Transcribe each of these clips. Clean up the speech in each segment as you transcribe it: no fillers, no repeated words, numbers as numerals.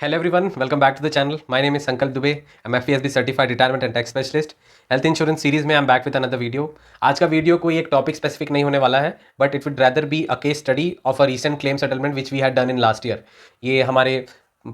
Hello everyone, welcome back to the channel. My name is Sankalp Dubey. I'm FESB certified retirement and tax specialist. Health insurance series में I am back with another video. आज का video कोई एक topic specific नहीं होने वाला है, but it would rather be a case study of a recent claim settlement which we had done in last year. ये हमारे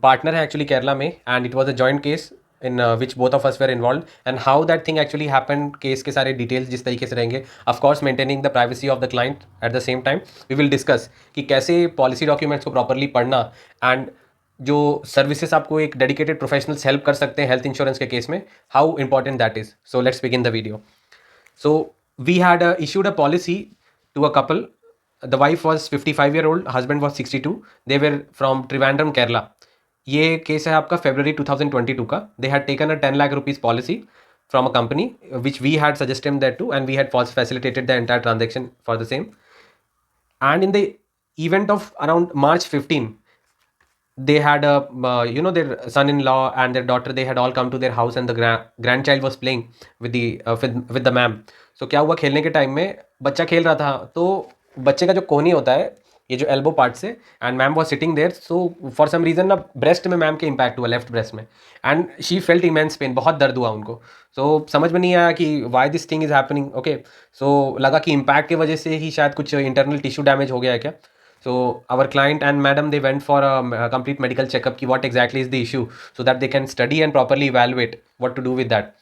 पार्टनर है एक्चुअली केरला में, and it was a joint case in which both of us were involve, and how that thing actually happen. Case के सारे details जिस तरीके से रहेंगे, of course maintaining the privacy of the client at the same time. We will discuss कि कैसे policy documents को properly पढ़ना, एंड जो सर्विसेज आपको एक डेडिकेटेड प्रोफेशनल्स हेल्प कर सकते हैं हेल्थ इंश्योरेंस के केस में, how important that is. So let's begin the video. So we had issued a policy to a couple. The wife was 55-year-old, husband was 62. They were from Trivandrum, Kerala. ये case है आपका February 2022 का. They had taken a 10 lakh rupees policy from a company which we had suggested that to, and we had facilitated the entire transaction for the same. And in the event of around March 15, they had a their son-in-law and their daughter, they had all come to their house, and the grandchild was playing with the ma'am. So क्या हुआ, खेलने के time में बच्चा खेल रहा था, तो बच्चे का जो कोहनी होता है, ये जो एल्बो पार्ट से, and ma'am was sitting there. So for some reason ना ब्रेस्ट में मैम के इम्पैक्ट हुआ, लेफ्ट ब्रेस्ट में, and she felt immense pain, बहुत दर्द हुआ उनको. सो समझ में नहीं आया कि why this thing is happening. Okay, so लगा कि इम्पैक्ट की वजह से ही शायद कुछ इंटरनल टिश्यू डैमेज हो गया है क्या. So our client and madam, they went for a complete medical checkup ki what exactly is the issue, so that they can study and properly evaluate what to do with that.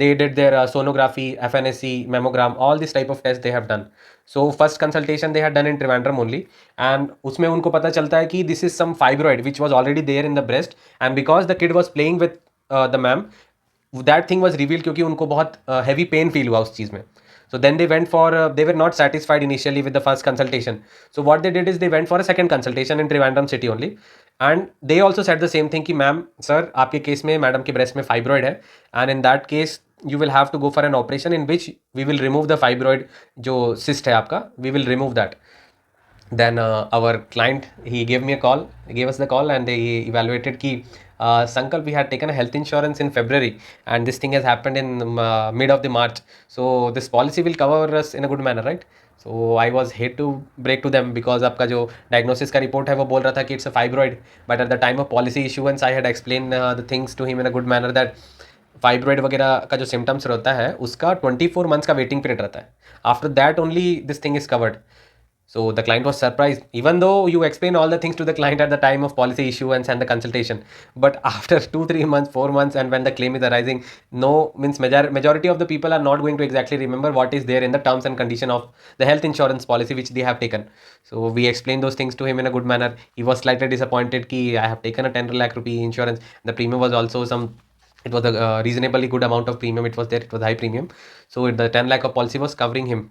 They did their sonography, FNSC, mammogram, all this type of tests they have done. So first consultation they had done in Trivandrum only, and उसमें उनको पता चलता है कि this is some fibroid which was already there in the breast, and because the kid was playing with the ma'am, that thing was revealed क्योंकि उनको बहुत heavy pain feel हुआ उस चीज़ में. So then they went for, they were not satisfied initially with the first consultation. So what they did is they went for a second consultation in Trivandrum city only. And they also said the same thing कि ma'am sir आपके case में madam के breast में fibroid है, and in that case you will have to go for an operation in which we will remove the fibroid, जो cyst है आपका, we will remove that. Then our client, he gave me a call, he gave us the call, and he evaluated ki Sankalp, we had taken a health insurance in February, and this thing has happened in mid of the March, so this policy will cover us in a good manner, right? So I was hate to break to them, because आपका जो diagnosis का report है वो बोल रहा था कि it's a fibroid, but at the time of policy issuance I had explained the things to him in a good manner that fibroid वगैरह का जो सिम्टम्स रहता है उसका 24 मंथ्स का वेटिंग पीरियड रहता है. After that only this thing is covered. So the client was surprised, even though you explain all the things to the client at the time of policy issuance and the consultation. But after 2-3 months, 4 months, and when the claim is arising, no means majority of the people are not going to exactly remember what is there in the terms and condition of the health insurance policy which they have taken. So we explained those things to him in a good manner. He was slightly disappointed ki I have taken a 10 lakh rupee insurance. The premium was also it was a reasonably good amount of premium. It was there. It was high premium. So the 10 lakh of policy was covering him.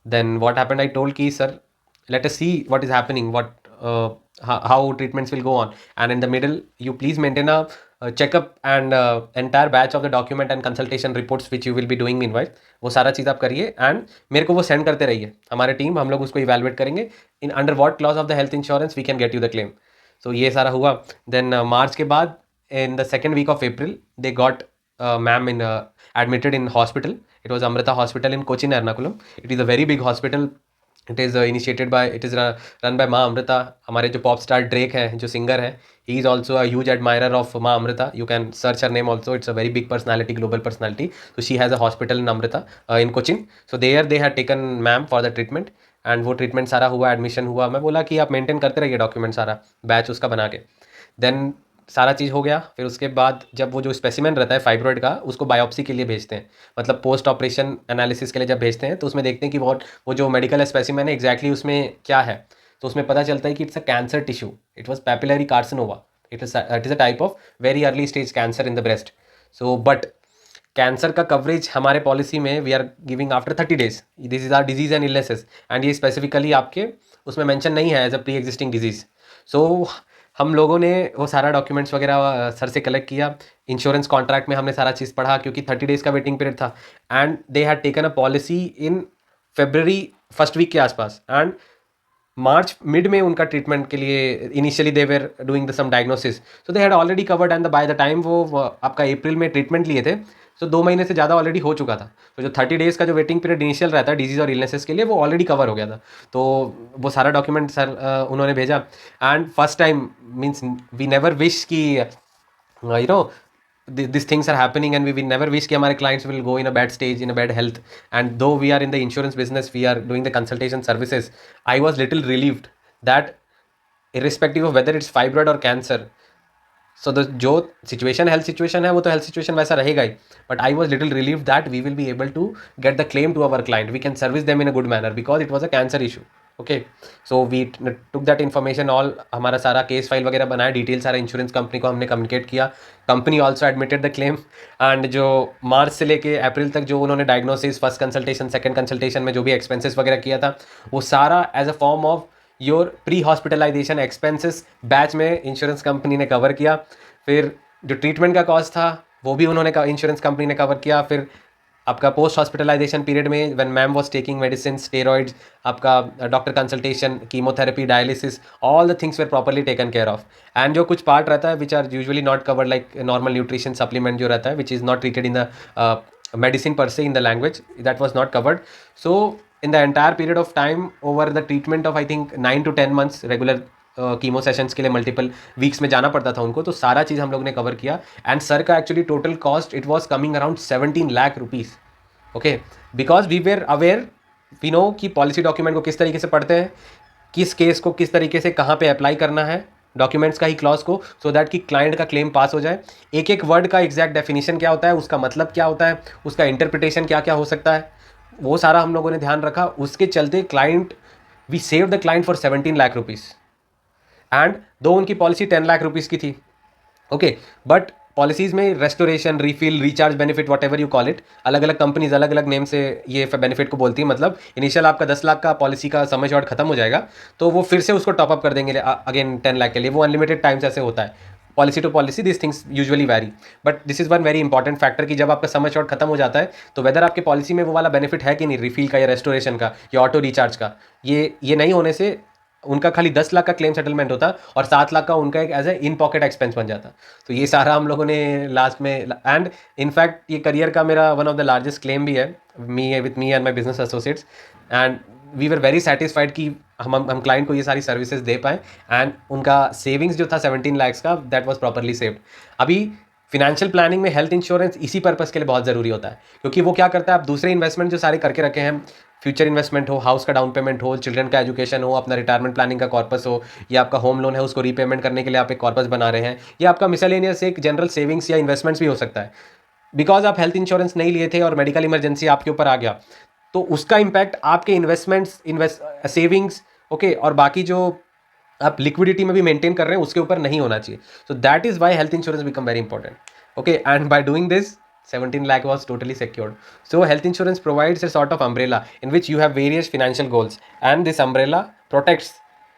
Then what happened? I told ki sir, let us see what is happening, what how treatments will go on, and in the middle you please maintain a checkup and entire batch of the document and consultation reports which you will be doing meanwhile. वो सारा चीज़ आप करिए, and मेरे को वो send करते रहिए. हमारे टीम, हम लोग उसको इवेलुएट करेंगे in under what clause of the health insurance we can get you the claim. So ये सारा हुआ. देन मार्च के बाद in the second week of April, they got ma'am in admitted in hospital. It was Amrita Hospital in Cochin, Ernakulam. It is a very big hospital. It is run by माँ अमृता. हमारे जो pop star Drake है, जो singer है, he is also a huge admirer of माँ Amrita. You can search her name also. It's a very big personality, global personality. So she has a hospital in Amrita in Cochin. So there they had taken ma'am for the treatment, and वो treatment सारा हुआ, admission हुआ. मैं बोला कि आप maintain करते रहिए डॉक्यूमेंट सारा, बैच उसका बना के. देन सारा चीज़ हो गया. फिर उसके बाद जब वो जो स्पेसिमेन रहता है फाइब्रॉइड का, उसको बायोप्सी के लिए भेजते हैं, मतलब पोस्ट ऑपरेशन एनालिसिस के लिए जब भेजते हैं, तो उसमें देखते हैं कि वो जो मेडिकल स्पेसिमेन है एग्जैक्टली उसमें क्या है. तो उसमें पता चलता है कि it's a cancer tissue. It was papillary carcinoma. It is a type of very early stage cancer in the breast. So but cancer का कवरेज हमारे पॉलिसी में we are giving after 30 days. This is our disease and illnesses, and ये specifically आपके उसमें mention नहीं है as a pre existing disease. So हम लोगों ने वो सारा डॉक्यूमेंट्स वगैरह सर से कलेक्ट किया. इंश्योरेंस कॉन्ट्रैक्ट में हमने सारा चीज़ पढ़ा, क्योंकि 30 days का वेटिंग पीरियड था, and they had taken a policy in February first week के आसपास. एंड मार्च मिड में उनका ट्रीटमेंट के लिए initially they were doing the some diagnosis, so they had already covered and by the time वो आपका अप्रैल में ट्रीटमेंट लिए थे, सो 2 महीने से ज़्यादा ऑलरेडी हो चुका था। तो जो 30 डेज़ का जो वेटिंग पीरियड इनिशियल रहता है डिजीज़ और इलनेसेस के लिए, वो ऑलरेडी कवर हो गया था। तो वो सारा डॉक्यूमेंट सर उन्होंने भेजा। And first time means we never wish कि you know these things are happening, and we never wish कि हमारे clients will go in a bad stage, in a bad health. And though we are in the insurance business, we are doing the consultation services, I was little relieved that irrespective of whether it's fibroid or cancer, so the जो situation health situation है वो तो health situation वैसा रहेगा ही, but I was little relieved that we will be able to get the claim to our client, we can service them in a good manner because it was a cancer issue. Okay, so we took that information all, हमारा सारा case file वगैरह बनाया, detail सारा insurance company को हमने communicate किया, company also admitted the claim. And जो March से लेके अप्रैल तक जो उन्होंने diagnosis, first consultation, second consultation में जो भी एक्सपेंसेस वगैरह किया था, वो सारा as a form of your pre hospitalization expenses batch में इंश्योरेंस कंपनी ने कवर किया। फिर जो ट्रीटमेंट का कॉस्ट था वो भी उन्होंने इंश्योरेंस कंपनी ने कवर किया। फिर आपका पोस्ट हॉस्पिटलाइजेशन पीरियड में when ma'am was taking medicine, steroids, आपका doctor consultation, chemotherapy, dialysis, all the things were properly taken care of. And जो कुछ पार्ट रहता है which are usually not covered, like normal nutrition supplement जो रहता है which is not treated in the medicine per se in the language, that was not covered. So in the entire period of time over the treatment of I think 9 to 10 months regular chemo sessions के लिए multiple weeks में जाना पड़ता था उनको, तो सारा चीज़ हम लोग ने कवर किया। एंड सर का actually total cost it was coming around 17 lakh rupees. Okay, because we were aware, we know कि पॉलिसी डॉक्यूमेंट को किस तरीके से पढ़ते हैं, किस केस को किस तरीके से कहाँ पे अप्लाई करना है, डॉक्यूमेंट्स का ही क्लॉज को, सो दैट कि क्लाइंट का क्लेम पास हो जाए। एक एक वर्ड का एग्जैक्ट डेफिनेशन क्या होता है, उसका मतलब क्या होता है, उसका इंटरप्रिटेशन क्या क्या हो सकता है, वो सारा हम लोगों ने ध्यान रखा। उसके चलते client, we save the client for 17 lakh rupees. And though उनकी पॉलिसी 10 लाख रुपीज़ की थी। ओके, बट पॉलिसीज़ में restoration, refill, recharge benefit, whatever you call it, अलग अलग कंपनीज अलग अलग नेम से ये बेनिफिट को बोलती है। मतलब इनिशियल आपका 10 लाख का पॉलिसी का समय शॉर्ट खत्म हो जाएगा तो वो फिर से उसको टॉपअप कर देंगे अगेन 10 लाख के लिए। वो अनलिमिटेड टाइम्स ऐसे होता है, policy to policy this things usually vary. But this is one very important factor कि जब आपका समय शॉर्ट खत्म हो जाता है तो वेदर आपके पॉलिसी में वो वाला बेनिफिट है कि नहीं, रिफिल का या रेस्टोरेशन का या ऑटो रिचार्ज का, ये नहीं होने से उनका खाली 10 लाख का क्लेम सेटलमेंट होता और 7 लाख का उनका एक as a in pocket expense बन जाता। तो ये सारा हम लोगों ने लास्ट में, एंड इनफैक्ट ये करियर का मेरा one of the largest claim भी है, me and my business associates. And we were very satisfied कि हम क्लाइंट को ये सारी सर्विसेज दे पाएँ। एंड उनका सेविंग्स जो था 17 लाख्स का, दैट वॉज प्रॉपरली सेव्ड। अभी फिनेंशियल प्लानिंग में हेल्थ इंश्योरेंस इसी पर्पस के लिए बहुत ज़रूरी होता है, क्योंकि वो क्या करता है, आप दूसरे इन्वेस्टमेंट जो सारे करके रखे हैं, फ्यूचर इन्वेस्टमेंट हो, हाउस का डाउन पेमेंट हो, चिल्ड्रन का एजुकेशन हो, अपना रिटायरमेंट प्लानिंग का कॉर्पस हो, या आपका होम लोन है उसको रीपेमेंट करने के लिए आप एक कॉर्पस बना रहे हैं, या आपका मिसलेनियस एक जनरल सेविंग्स या इन्वेस्टमेंट्स भी हो सकता है। बिकॉज आप हेल्थ इंश्योरेंस नहीं लिए थे और मेडिकल इमरजेंसी आपके ऊपर आ गया, तो उसका इम्पैक्ट आपके इन्वेस्टमेंट्स, सेविंग्स, ओके, और बाकी जो आप लिक्विडिटी में भी मेंटेन कर रहे हैं उसके ऊपर नहीं होना चाहिए। So that is why health insurance become very important. Okay, and by doing this 17 lakh was totally secured. So health insurance provides a sort of umbrella in which you have various financial goals, and this umbrella protects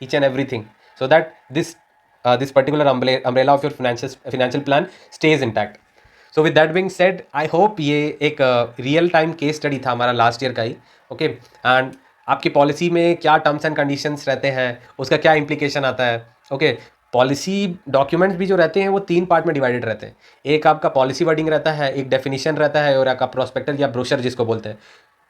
each and everything, so that this particular umbrella of your financial plan stays intact. So with that being said, I hope ये एक real time case study था हमारा last year का ही। Okay, and आपकी policy में क्या terms and conditions रहते हैं, उसका क्या इम्प्लीकेशन आता है। ओके, पॉलिसी डॉक्यूमेंट्स भी जो रहते हैं वो 3 पार्ट में डिवाइडेड रहते हैं। एक आपका पॉलिसी वर्डिंग रहता है, एक डेफिनेशन रहता है, और आपका प्रोस्पेक्टर या ब्रोशर जिसको बोलते हैं।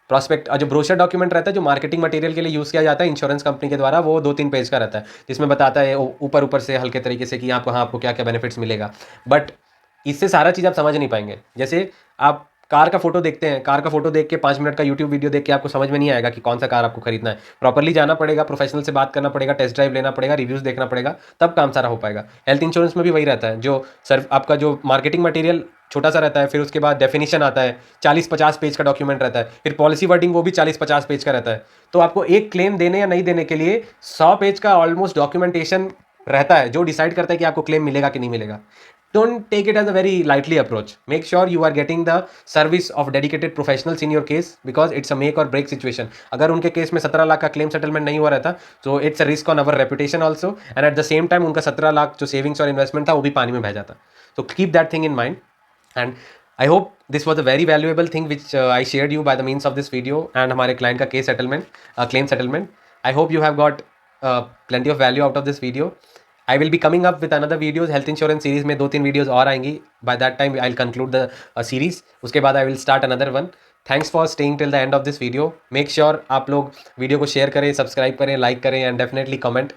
प्रॉस्पेक्ट जो ब्रोशर डॉक्यूमेंट रहता है, जो मार्केटिंग मटेरियल के लिए यूज़ किया जाता है इंश्योरेंस कंपनी के द्वारा, वो 2-3 पेज का रहता है, जिसमें बताता है ऊपर ऊपर से हल्के तरीके से कि आपको आपको क्या क्या बेनिफिट्स मिलेगा। बट इससे सारा चीज़ आप समझ नहीं पाएंगे। जैसे आप कार का फोटो देखते हैं, कार का फोटो देख के 5 मिनट का यूट्यूब वीडियो देख के आपको समझ में नहीं आएगा कि कौन सा कार आपको खरीदना है। प्रॉपरली जाना पड़ेगा, प्रोफेशनल से बात करना पड़ेगा, टेस्ट ड्राइव लेना पड़ेगा, रिव्यूज़ देखना पड़ेगा, तब काम सारा हो पाएगा। हेल्थ इंश्योरेंस में भी वही रहता है, जो सर आपका जो मार्केटिंग मटेरियल छोटा सा रहता है, फिर उसके बाद डेफिनेशन आता है, 40-50 पेज का डॉक्यूमेंट रहता है, फिर पॉलिसी वर्डिंग वो भी 40-50 पेज का रहता है। तो आपको एक क्लेम देने या नहीं देने के लिए 100 पेज का ऑलमोस्ट डॉक्यूमेंटेशन रहता है, जो डिसाइड करता है कि आपको क्लेम मिलेगा कि नहीं मिलेगा। Don't take it as a very lightly approach. Make sure you are getting the service of dedicated professionals in your case, because it's a make or break situation. अगर उनके केस में 17 लाख का क्लेम सेटलमेंट नहीं हुआ रहता, तो it's a risk on our reputation also, and eight the same time उनका 17 लाख जो सेविंग्स और इन्वेस्टमेंट था वो भी पानी में बह जाता। So keep that thing in mind, and I hope this was a very valuable thing which I shared you by the means of this video and हमारे client का case settlement, claim settlement. I hope you have got plenty of value out of this video. I will be coming up with another videos health insurance series में 2-3 videos और आएंगी. By that time I'll conclude the series. उसके बाद I will start another one. Thanks for staying till the end of this video. Make sure आप लोग video को share करें, subscribe करें, लाइक करें एंड डेफिनेटली कमेंट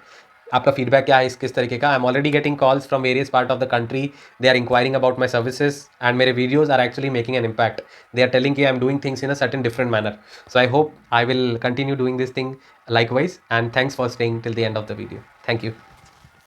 आपका फीडबैक क्या है इस किस तरीके का. I am already getting calls from various part of the country. They are inquiring about my services and मेरे videos are actually making an impact. They are telling कि I am doing things in a certain different manner. So I hope I will continue doing this thing likewise, and thanks for staying till the end of the video. Thank you.